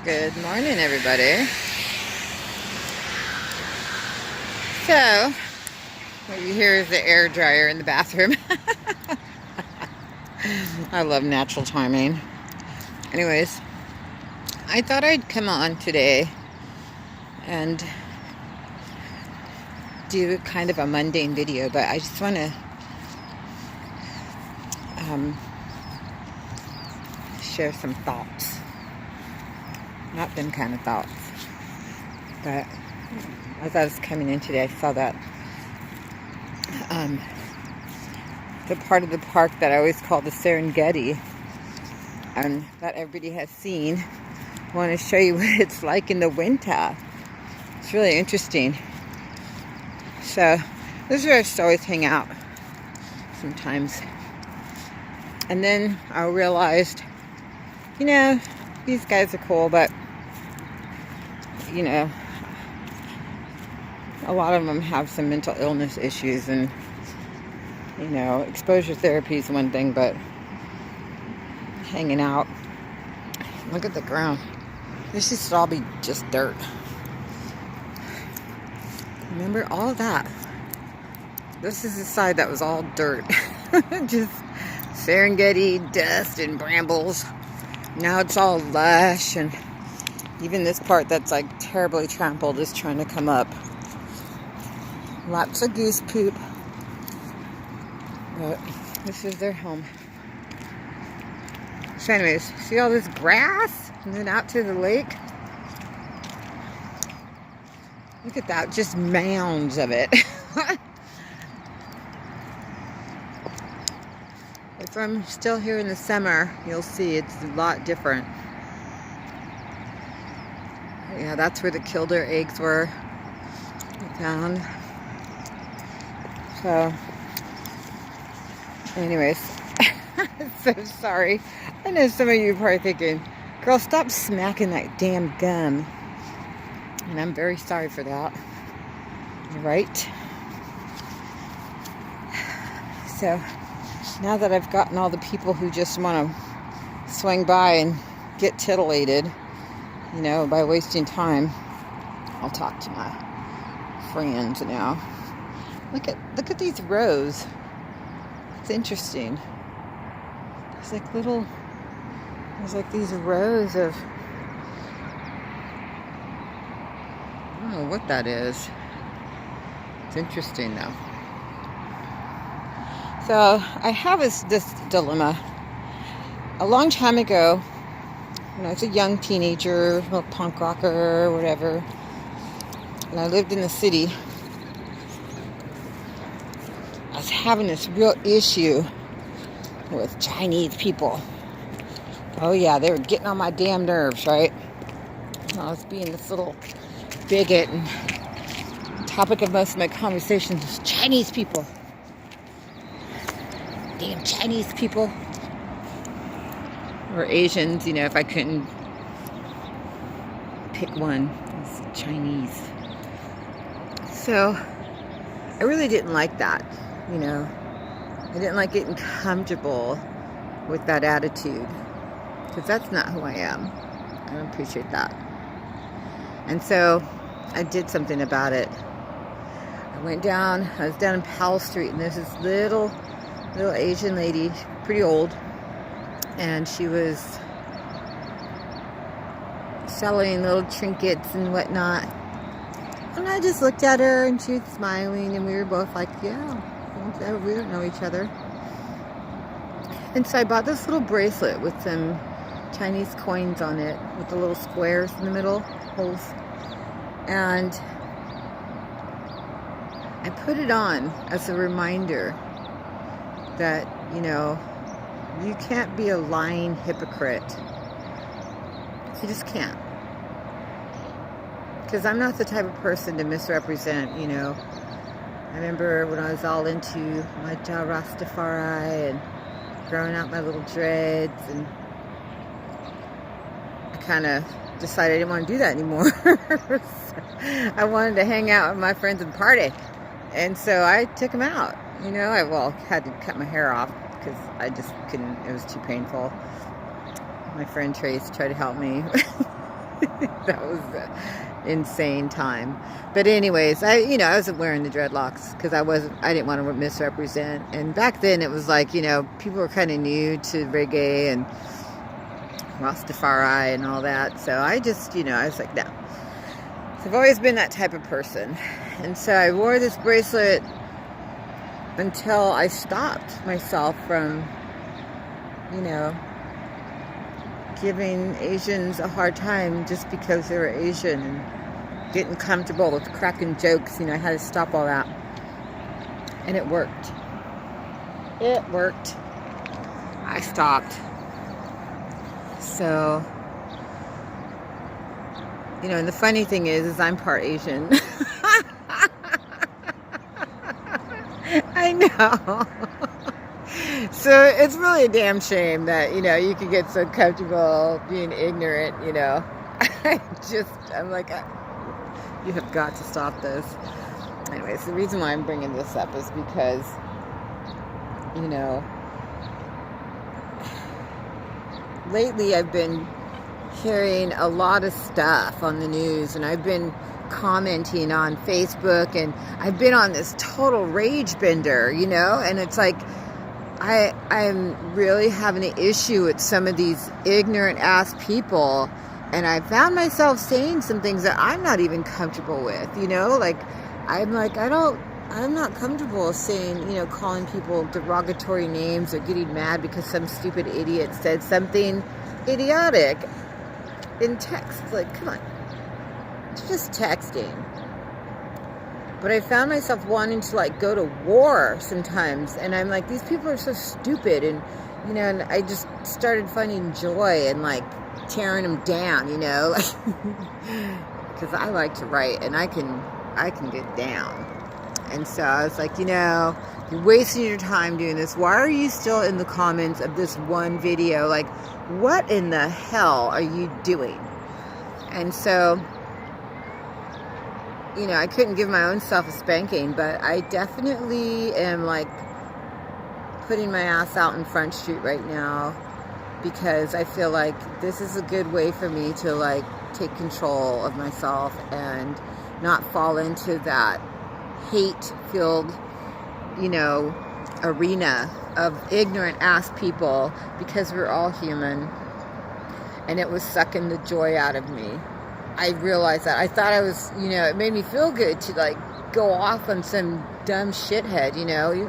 Good morning, everybody. So, what you hear is the air dryer in the bathroom. I love natural timing. Anyways, I thought I'd come on today and do kind of a mundane video, but I just want to share some thoughts. Not them kind of thoughts, but as I was coming in today, I saw that the part of the park that I always call the Serengeti, and that everybody has seen. I want to show you what it's like in the winter. It's really interesting. So this is where I used to always hang out sometimes. And then I realized, these guys are cool, but a lot of them have some mental illness issues, and exposure therapy is one thing, but hanging out, look at the ground. This used to all be just dirt. Remember all of that? This is the side that was all dirt. Just Serengeti, dust and brambles. Now it's all lush, and even this part that's like terribly trampled is trying to come up. Lots of goose poop. But this is their home. So anyways, see all this grass? And then out to the lake. Look at that, just mounds of it. If I'm still here in the summer, you'll see it's a lot different. Yeah, that's where the killdeer eggs were found. So, anyways, so sorry. I know some of you are probably thinking, girl, stop smacking that damn gum. And I'm very sorry for that. Right? So, now that I've gotten all the people who just want to swing by and get titillated, by wasting time, I'll talk to my friends now. Look at these rows. It's interesting. There's like these rows of, I don't know what that is. It's interesting though. So I have this dilemma. A long time ago, when I was a young teenager, a punk rocker or whatever, and I lived in the city, I was having this real issue with Chinese people. Oh yeah, they were getting on my damn nerves, right? I was being this little bigot, and the topic of most of my conversations was Chinese people. Damn Chinese people. Or Asians, if I couldn't pick one, it's Chinese. So I really didn't like that, I didn't like getting comfortable with that attitude, because that's not who I am. I don't appreciate that. And so I did something about it. I was down in Powell Street, and there's this little Asian lady, pretty old, and she was selling little trinkets and whatnot. And I just looked at her, and she was smiling, and we were both like, yeah, we don't know each other. And so I bought this little bracelet with some Chinese coins on it, with the little squares in the middle, holes. And I put it on as a reminder that, you can't be a lying hypocrite. You just can't. Because I'm not the type of person to misrepresent, I remember when I was all into my Rastafari and growing out my little dreads, and I kind of decided I didn't want to do that anymore. So I wanted to hang out with my friends and party. And so I took them out. I had to cut my hair off because I just couldn't, it was too painful. My friend Trace tried to help me. That was an insane time. But anyways, I wasn't wearing the dreadlocks because I didn't want to misrepresent. And back then it was like, people were kind of new to reggae and Rastafari and all that. So I just, I was like, no. So I've always been that type of person. And so I wore this bracelet until I stopped myself from, giving Asians a hard time just because they were Asian and getting comfortable with cracking jokes. I had to stop all that. And it worked. It worked. I stopped. So, and the funny thing is I'm part Asian. I know. So it's really a damn shame that, you can get so comfortable being ignorant, I'm like, you have got to stop this. Anyways, the reason why I'm bringing this up is because, lately I've been hearing a lot of stuff on the news, and I've been commenting on Facebook, and I've been on this total rage bender, and it's like, I'm really having an issue with some of these ignorant ass people, and I found myself saying some things that I'm not even comfortable with, I'm not comfortable saying, calling people derogatory names or getting mad because some stupid idiot said something idiotic in text. Like, come on, it's just texting. But I found myself wanting to go to war sometimes, and I'm like, these people are so stupid, and and I just started finding joy and tearing them down, because I like to write and I can get down. And so I was like, you're wasting your time doing this. Why are you still in the comments of this one video? Like, what in the hell are you doing? And so, I couldn't give my own self a spanking, but I definitely am putting my ass out in Front Street right now, because I feel like this is a good way for me to take control of myself and not fall into that hate-filled, arena of ignorant ass people, because we're all human, and it was sucking the joy out of me. I realized that. I thought I was, it made me feel good to go off on some dumb shithead,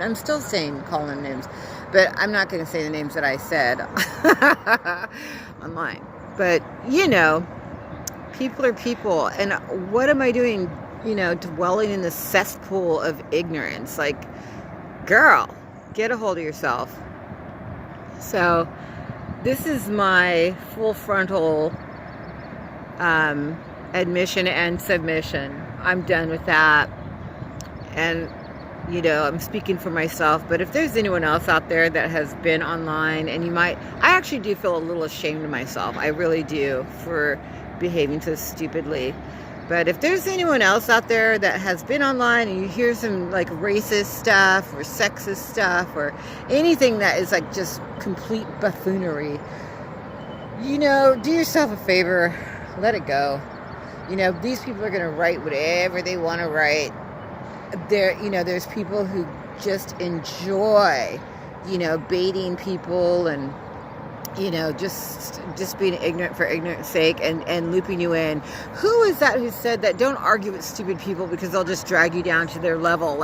I'm still calling names, but I'm not going to say the names that I said online. But, people are people, and what am I doing, dwelling in the cesspool of ignorance? Girl, get a hold of yourself. So, this is my full frontal admission and submission. I'm done with that. And, I'm speaking for myself, but if there's anyone else out there that has been online, and I actually do feel a little ashamed of myself. I really do, for behaving so stupidly. But if there's anyone else out there that has been online and you hear some racist stuff or sexist stuff or anything that is just complete buffoonery, do yourself a favor. Let it go. These people are going to write whatever they want to write. There's people who just enjoy, baiting people and, just being ignorant for ignorance sake and looping you in. Who is that who said that? Don't argue with stupid people because they'll just drag you down to their level.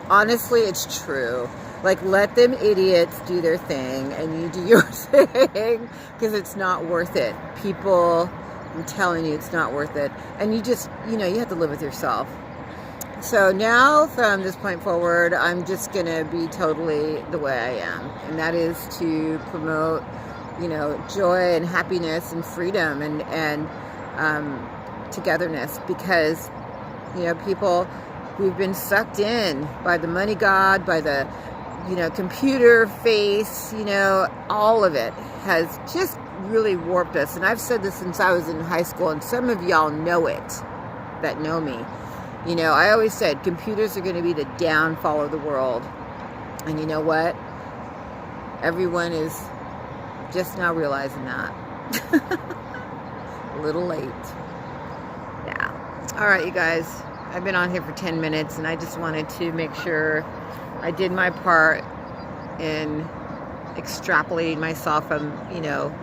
Honestly, it's true. Let them idiots do their thing and you do your thing, because it's not worth it. People, I'm telling you, it's not worth it. And you just, you have to live with yourself. So now, from this point forward, I'm just going to be totally the way I am. And that is to promote, joy and happiness and freedom and togetherness. Because, people, we've been sucked in by the money god, by the, computer face, all of it has just really warped us. And I've said this since I was in high school, and some of y'all know it that know me. I always said computers are going to be the downfall of the world. And you know what? Everyone is just now realizing that. little late. Yeah. All right, you guys. I've been on here for 10 minutes, and I just wanted to make sure I did my part in extrapolating myself from, you know,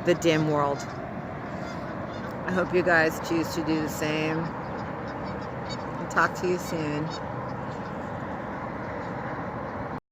the dim world. I hope you guys choose to do the same. I'll talk to you soon.